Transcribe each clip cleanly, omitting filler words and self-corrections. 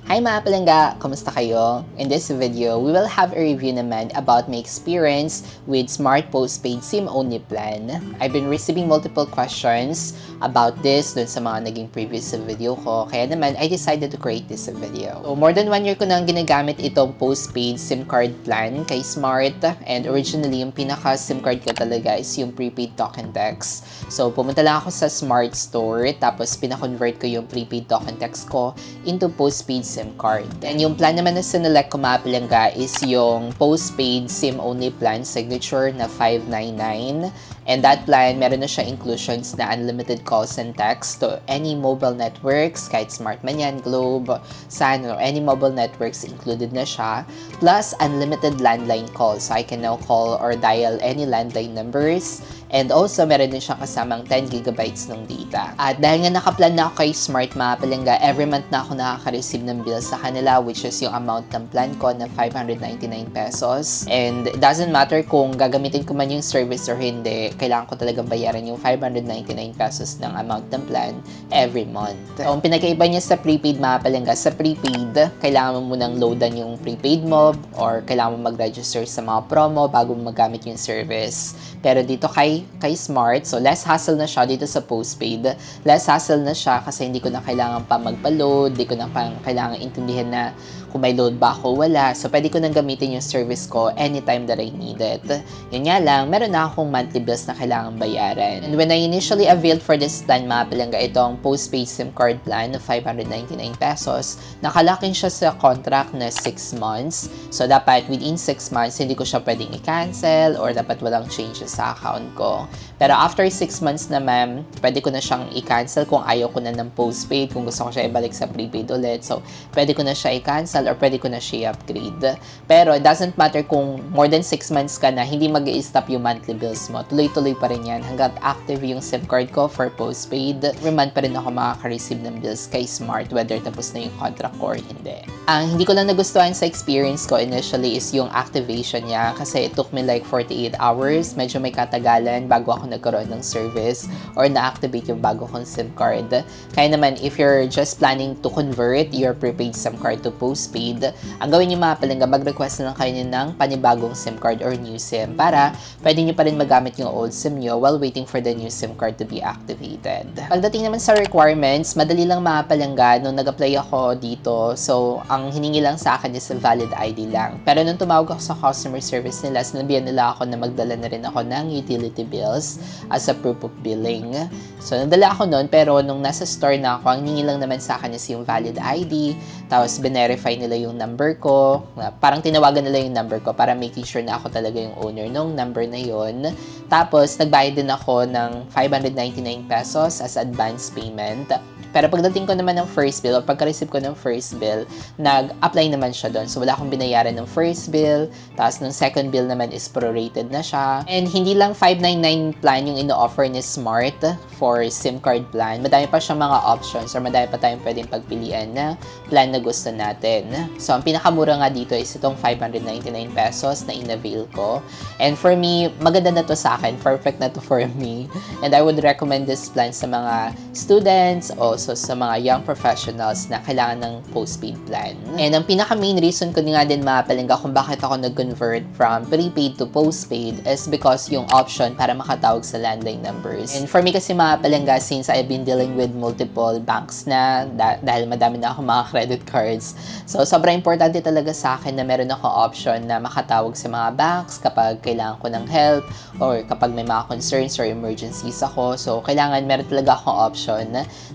Hi mga palangga! Kamusta kayo? In this video, we will have a review naman about my experience with Smart Postpaid SIM-only plan. I've been receiving multiple questions about this dun sa mga naging previous video ko. Kaya naman, I decided to create this video. So, more than 1 year ko nang ginagamit itong postpaid SIM card plan kay Smart. And originally, yung pinaka-SIM card ko talaga is yung prepaid talk and text. So, pumunta lang ako sa Smart Store, tapos pina-convert ko yung prepaid talk and text ko into postpaid SIM card. And yung plan naman na sinelect ko mga palangga is yung postpaid SIM-only plan signature na 599. And that plan, meron na siya inclusions na unlimited calls and texts to any mobile networks, kahit Smart man yan, Globe, Sun, or any mobile networks included na siya. Plus, unlimited landline calls. So, I can now call or dial any landline numbers. And also, meron din siya kasamang 10 gigabytes ng data. At dahil nga nakaplan na ako kay Smart mga palangga, every month na ako nakaka-receive ng bill sa kanila, which is yung amount ng plan ko na 599 pesos. And it doesn't matter kung gagamitin ko man yung service or hindi, kailangan ko talagang bayaran yung 599 pesos ng amount ng plan every month. So, ang pinakaiba niya sa prepaid mga palangga, sa prepaid, kailangan mo munang loadan yung prepaid mo or kailangan mo mag-register sa mga promo bago mo magamit yung service. Pero dito kay Smart, so less hassle na siya dito sa postpaid. Less hassle na siya kasi hindi ko na kailangan pa magpa-load, hindi ko na pa kailangan intindihan na kung may load ba ako, wala. So, pwede ko nang gamitin yung service ko anytime that I need it. Yun nga lang, meron na akong monthly bills na kailangan bayaran. And when I initially availed for this plan, mga palangga, itong postpaid SIM card plan na 599 pesos, nakalakin siya sa contract na 6 months. So, dapat within 6 months, hindi ko siya pwedeng i-cancel or dapat walang changes sa account ko. Pero after 6 months na ma'am, pwede ko na siyang i-cancel kung ayaw ko na ng postpaid, kung gusto ko siya ibalik sa prepaid ulit. So, pwede ko na siya i-cancel or pwede ko na siya i-upgrade. Pero it doesn't matter kung more than 6 months ka na, hindi mag-i-stop yung monthly bills mo. Tuloy-tuloy pa rin yan hanggat active yung SIM card ko for postpaid. Every month pa rin ako makaka-receive ng bills kay Smart, whether tapos na yung contract ko or hindi. Ang hindi ko lang nagustuhan sa experience ko initially is yung activation niya kasi it took me like 48 hours. Medyo may katagalan bago ako nagkaroon ng service or na-activate yung bago kong SIM card. Kaya naman, if you're just planning to convert your prepaid SIM card to postpaid, ang gawin nyo mga palangga, mag-request na lang kayo ng panibagong SIM card or new SIM para pwede nyo pa rin magamit yung old SIM nyo while waiting for the new SIM card to be activated. Pagdating naman sa requirements, madali lang mga palangga nung nag-apply ako dito. So, ang hiningi lang sa akin is a valid ID lang. Pero nung tumawag ako sa customer service nila, sinabihan nila ako na magdala na rin ako ng utility bills as a proof of billing. So, nadala ako nun, pero nung nasa store na ako, ang hiningi lang naman sa akin is yung valid ID, tapos binerify nila yung number ko. Parang tinawagan nila yung number ko para making sure na ako talaga yung owner ng number na yon. Tapos, nagbayad din ako ng 599 pesos as advance payment. Pero pagdating ko naman ng first bill, o pagka-receive ko ng first bill, nag-apply naman siya doon. So, wala akong binayaran ng first bill. Tapos, nung second bill naman is prorated na siya. And hindi lang 599 plan yung ino-offer ni Smart for SIM card plan. Madami pa siyang mga options or madami pa tayong pwedeng pagpilian na plan na gusto natin. So, ang pinakamura nga dito is itong 599 pesos na in-avail ko. And for me, maganda na to sa akin. Perfect na to for me. And I would recommend this plan sa mga students, also sa mga young professionals na kailangan ng postpaid plan. And ang pinaka-main reason ko nga din mga palangga kung bakit ako nag-convert from prepaid to postpaid is because yung option para makatawag sa landline numbers. And for me kasi mga palangga, since I've been dealing with multiple banks na dahil madami na ako mga credit cards, so sobrang importante talaga sa akin na meron ako option na makatawag sa mga banks kapag kailangan ko ng help or kapag may mga concerns or emergencies ako. So kailangan meron talaga akong option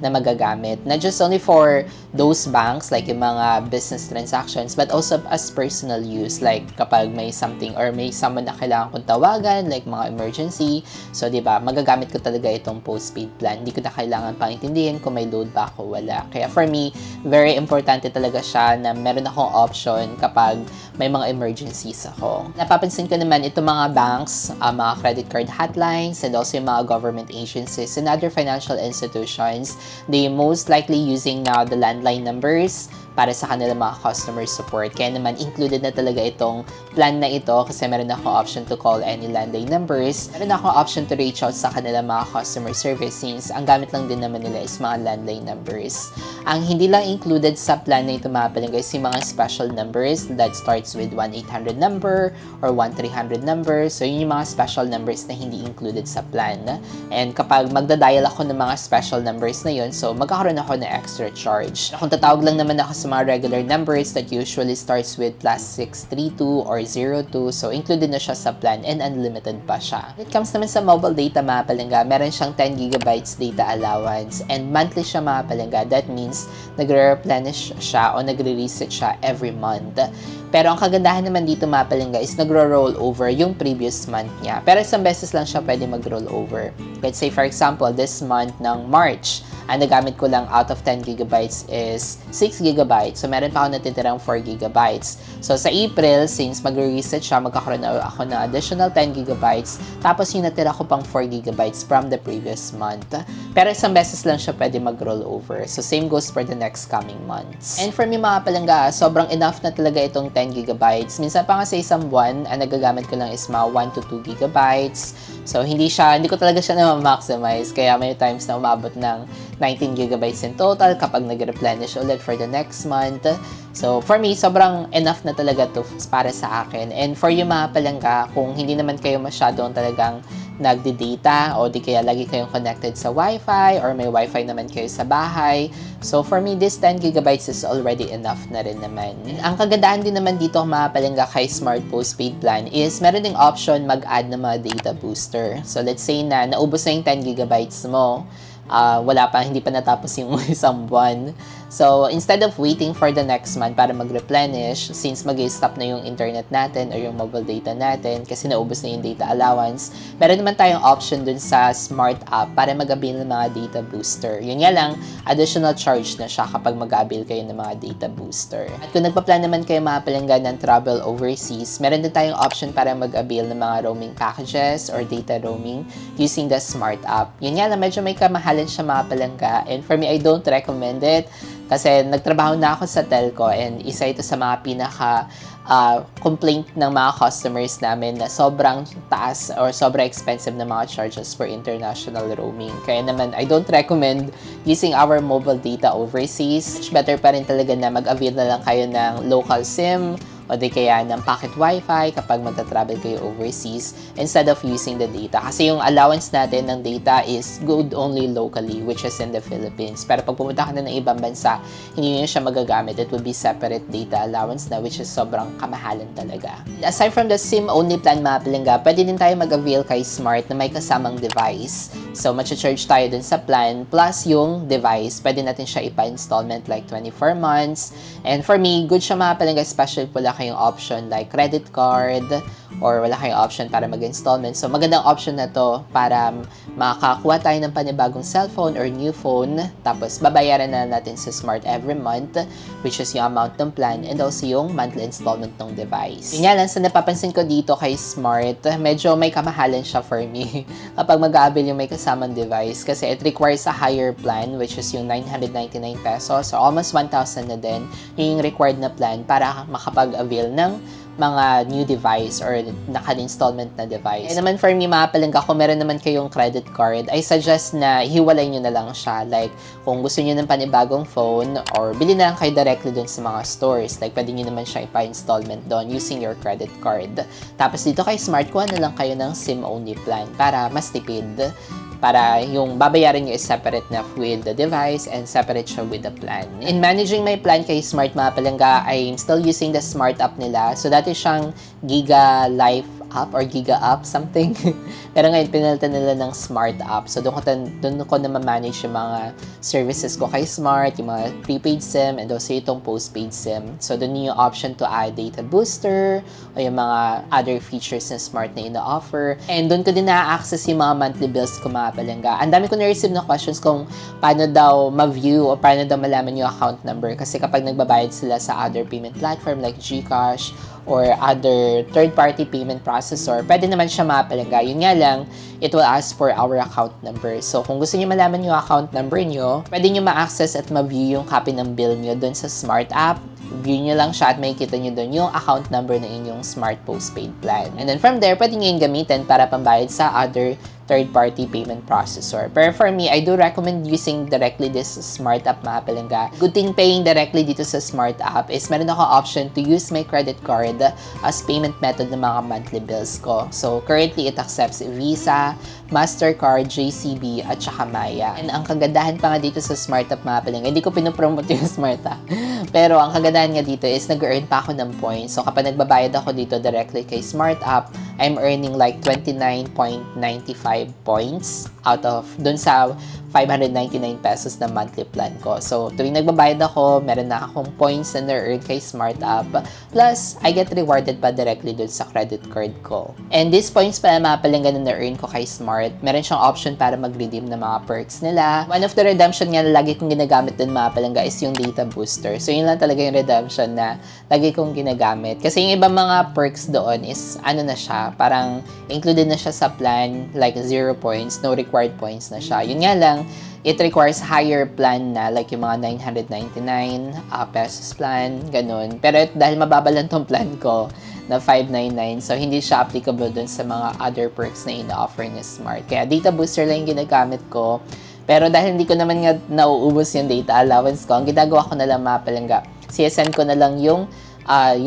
na magagamit. Not just only for those banks, like yung mga business transactions, but also as personal use. Like kapag may something or may someone na kailangan kong tawagan, like mga emergency. So, di ba, magagamit ko talaga itong postpaid plan. Hindi ko na kailangan pang intindihin kung may load ba ako, wala. Kaya for me, very importante talaga siya na meron akong option kapag may mga emergencies ako. Napapansin ko naman itong mga banks, mga credit card hotlines, and also yung mga government agencies and other financial institutions, they most likely using now the landline numbers para sa kanilang mga customer support. Kaya naman included na talaga itong plan na ito kasi meron akong option to call any landline numbers. Meron akong option to reach out sa kanilang mga customer service since ang gamit lang din naman nila is mga landline numbers. Ang hindi lang included sa plan na ito mga palangga is yung mga special numbers that starts with 1-800 number or 1-300 number. So yun yung mga special numbers na hindi included sa plan. And kapag magda-dial ako ng mga special numbers na yun, so magkakaroon ako ng extra charge. Kung tatawag lang naman ako sa mga regular numbers that usually starts with +632 or 02, so included na siya sa plan and unlimited pa siya. When it comes naman sa mobile data mga palangga, meron siyang 10 gigabytes data allowance and monthly siya mga palangga. That means nagre-replenish siya o nagre-reset siya every month. Pero ang kagandahan naman dito mga palangga is nagro-roll over yung previous month niya. Pero isang beses lang siya pwede mag-roll over. Let's say for example, this month ng March, ang nagamit ko lang out of 10 gigabytes is 6 gigabytes. So, meron pa ako natitirang 4 gigabytes. So, sa April, since mag-reset siya, magkakaroon ako ng additional 10 gigabytes. Tapos, yung natira ko pang 4 gigabytes from the previous month. Pero isang beses lang siya pwede mag-roll over. So, same goes for the next coming months. And for me mga palangga, sobrang enough na talaga itong 10 gigabytes. Minsan pa nga sa isang buwan, ang nagagamit ko lang is mga 1 to 2 gigabytes. So, hindi ko talaga siya na-maximize. Kaya may times na umabot ng 19 gigabytes in total kapag nag-replenish ulit for the next month. So, for me, sobrang enough na talaga to para sa akin. And for you mga palangga, kung hindi naman kayo masyadong talagang nagdi-data o di kaya lagi kayong connected sa Wi-Fi or may Wi-Fi naman kayo sa bahay. So, for me, this 10 gigabytes is already enough na rin naman. Ang kagandahan din naman dito mga palangga kay Smart Postpaid Plan is meron ding option mag-add ng mga data booster. So, let's say na naubos na yung 10 gigabytes mo, hindi pa natapos yung isang buwan. So, instead of waiting for the next month para mag-replenish, since mag-stop na yung internet natin or yung mobile data natin kasi naubos na yung data allowance, meron naman tayong option dun sa Smart app para mag-avail ng mga data booster. Yun nga lang, additional charge na siya kapag mag-avail kayo ng mga data booster. At kung nagpa-plan naman kayo mga palangga ng travel overseas, meron din tayong option para mag-avail ng mga roaming packages or data roaming using the Smart app. Yun nga lang, medyo may kamahalan siya mga palangga, and for me, I don't recommend it. Kasi nagtrabaho na ako sa telco and isa ito sa mga complaint ng mga customers namin na sobrang taas or sobrang expensive na mga charges for international roaming. Kaya naman, I don't recommend using our mobile data overseas. Much better pa rin talaga na mag-avail na lang kayo ng local SIM o di kaya ng pocket wifi kapag magta-travel kayo overseas instead of using the data. Kasi yung allowance natin ng data is good only locally, which is in the Philippines. Pero pag pumunta ka na ng ibang bansa, hindi nyo siya magagamit. It will be separate data allowance na, which is sobrang kamahalan talaga. Aside from the SIM-only plan mga palangga, pwede din tayo mag-avail kay Smart na may kasamang device. So, matcha-charge tayo dun sa plan plus yung device. Pwede natin siya ipa-installment like 24 months. And for me, good siya mga palangga, especially pula kayong option like credit card or wala kayong option para mag-installment. So, magandang option na to para makakuha tayo ng panibagong cellphone or new phone. Tapos, babayaran na natin sa Smart every month, which is yung amount ng plan and also yung monthly installment ng device. Yun nga lang, sa napapansin ko dito kay Smart, medyo may kamahalan siya for me kapag mag-aabil yung may kasamang device kasi it requires a higher plan, which is yung 999 pesos. So, almost 1,000 na din yung required na plan para makapag-avail ng mga new device or naka-installment na device. And naman for me, mga palangga, kung meron naman kayong credit card, I suggest na hiwalay nyo na lang siya. Like, kung gusto nyo ng panibagong phone, or bilhin na lang kayo directly dun sa mga stores. Like, pwede nyo naman siya ipa-installment doon using your credit card. Tapos dito kay Smart, kuha na lang kayo ng SIM-only plan para mas tipid. Para yung babayaran nyo is separate na with the device and separate siya with the plan. In managing my plan kay Smart mga palangga, I'm still using the Smart app nila. So, dati siyang Giga Life app or Giga app, something. Pero ngayon, pinalitan nila ng Smart app. So, doon ko na ma-manage yung mga services ko kay Smart, yung mga prepaid SIM, and also itong postpaid SIM. So, doon yung option to add data booster, o yung mga other features na Smart na ina-offer. And doon ko din na-access yung mga monthly bills ko mga palangga. Ang dami ko na-receive na questions kung paano daw ma-view o paano daw malaman yung account number. Kasi kapag nagbabayad sila sa other payment platform like GCash, or other third-party payment processor, pwede naman siya mga palangga. Yun nga lang, it will ask for our account number. So, kung gusto niyo malaman yung account number niyo, pwede niyo ma-access at ma-view yung copy ng bill niyo doon sa Smart app. View nyo lang siya at makikita nyo doon yung account number na inyong Smart Postpaid plan. And then from there, pwede nyo yung gamitin para pambayad sa other third-party payment processor. Pero for me, I do recommend using directly this Smart app mga palangga. Good thing paying directly dito sa Smart app is meron ako option to use my credit card as payment method ng mga monthly bills ko. So currently, it accepts Visa, Mastercard, JCB, at saka Maya. And ang kagandahan pa nga dito sa Smart app mga palangga, hindi ko pinopromote yung Smart app. Pero ang kagandahan nga dito is nag-earn pa ako ng points. So kapag nagbabayad ako dito directly kay Smart app, I'm earning like 29.95 points out of dun sa 599 pesos na monthly plan ko. So, tuwing nagbabayad ako, meron na akong points na na-earn kay Smart app. Plus, I get rewarded pa directly dun sa credit card ko. And these points pala mga palangga na na-earn ko kay Smart, meron siyang option para mag-redeem ng mga perks nila. One of the redemption nga na lagi kong ginagamit dun mga palangga is yung data booster. So, yun lang talaga yung redemption na lagi kong ginagamit. Kasi yung ibang mga perks doon is, ano na siya, parang included na siya sa plan, like 0 points, no required points na siya. Yun nga lang, it requires higher plan na, like yung mga 999 pesos plan, ganun. Pero dahil mababa lang tong plan ko na 599, so hindi siya applicable dun sa mga other perks na ina-offer ni Smart. Kaya data booster lang yung ginagamit ko. Pero dahil hindi ko naman nga nauubos yung data allowance ko, ang ginagawa ko na lang mga palangga, CSN ko na lang yung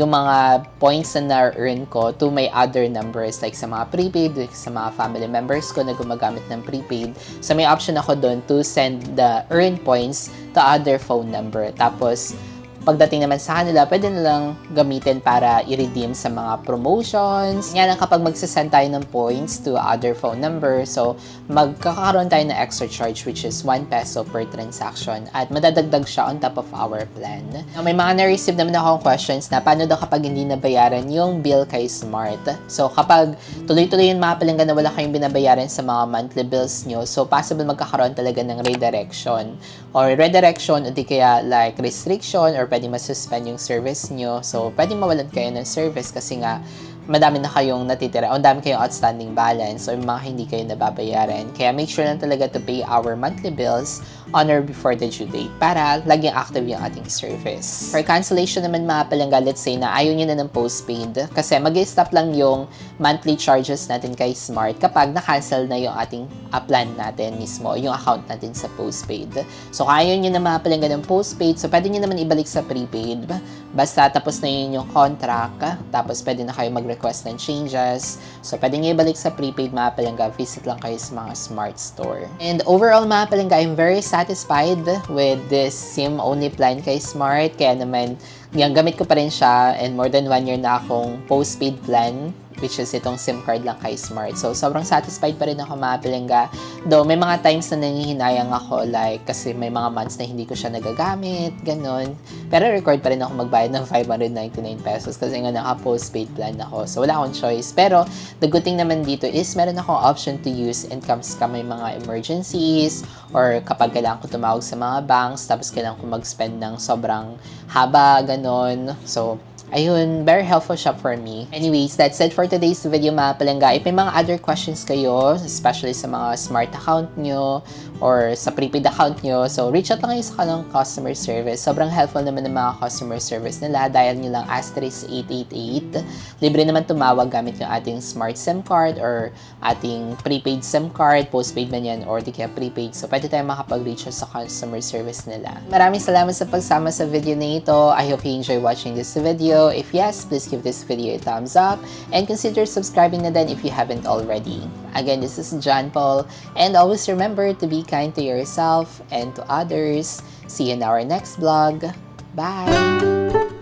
mga points na na-earn ko to my other numbers, like sa mga prepaid, like sa mga family members ko na gumagamit ng prepaid. So may option ako doon to send the earned points to other phone number. Tapos pagdating naman sa kanila, pwede nilang gamitin para i-redeem sa mga promotions. Nga lang kapag magsasend tayo ng points to other phone number, so magkakaroon tayo ng extra charge which is 1 peso per transaction at madadagdag siya on top of our plan. Now, may mga na-receive naman akong questions na paano daw kapag hindi nabayaran yung bill kay Smart. So kapag tuloy-tuloy yung mga palangga na wala kayong binabayaran sa mga monthly bills nyo, so possible magkakaroon talaga ng redirection o di kaya like restriction or pwede masuspend yung service nyo. So, pwede mawalan kayo ng service kasi nga madami na kayong natitira o dami kayong outstanding balance o yung mga hindi kayo nababayaran. Kaya make sure lang talaga to pay our monthly bills on or before the due date para laging active yung ating service. For cancellation naman mga palangga, let's say na ayaw nyo na ng postpaid kasi mag-stop lang yung monthly charges natin kay Smart kapag na-cancel na yung ating plan natin mismo, yung account natin sa postpaid. So, kung ayaw nyo na mga palangga ng postpaid, so pwede nyo naman ibalik sa prepaid. Basta tapos na yun yung contract, tapos pwede na kayo mag-request ng changes. So, pwede nyo ibalik sa prepaid mga palangga, visit lang kayo sa mga Smart store. And overall mga palangga, I'm very satisfied with this SIM-only plan kay Smart. Kaya naman, gamit ko pa rin siya and more than 1 year na akong postpaid plan which is itong SIM card lang kay Smart. So, sobrang satisfied pa rin ako mga palangga. Though, may mga times na nangihinayang ako like kasi may mga months na hindi ko siya nagagamit, ganun. Pero record pa rin ako magbayad ng 599 pesos kasi nga naka-postpaid plan ako. So, wala akong choice. Pero, the good thing naman dito is meron akong option to use in comes ka may mga emergencies or kapag kailangan ko tumawag sa mga banks tapos kailangan ko mag-spend ng sobrang haba, ganun. So, ayun, very helpful siya for me. Anyways, that's it for today's video mga palangga. If may mga other questions kayo, especially sa mga Smart account nyo or sa prepaid account nyo, so reach out lang kayo sa kanilang customer service. Sobrang helpful naman ng mga customer service nila. Dial nyo lang *888. Libre naman tumawag gamit yung ating Smart SIM card or ating prepaid SIM card, postpaid man yan or di kaya prepaid. So, pwede tayo makapag-reach out sa customer service nila. Maraming salamat sa pagsama sa video na ito. I hope you enjoy watching this video. If yes, please give this video a thumbs up and consider subscribing na din if you haven't already. Again, this is John Paul and always remember to be kind to yourself and to others. See you in our next vlog. Bye!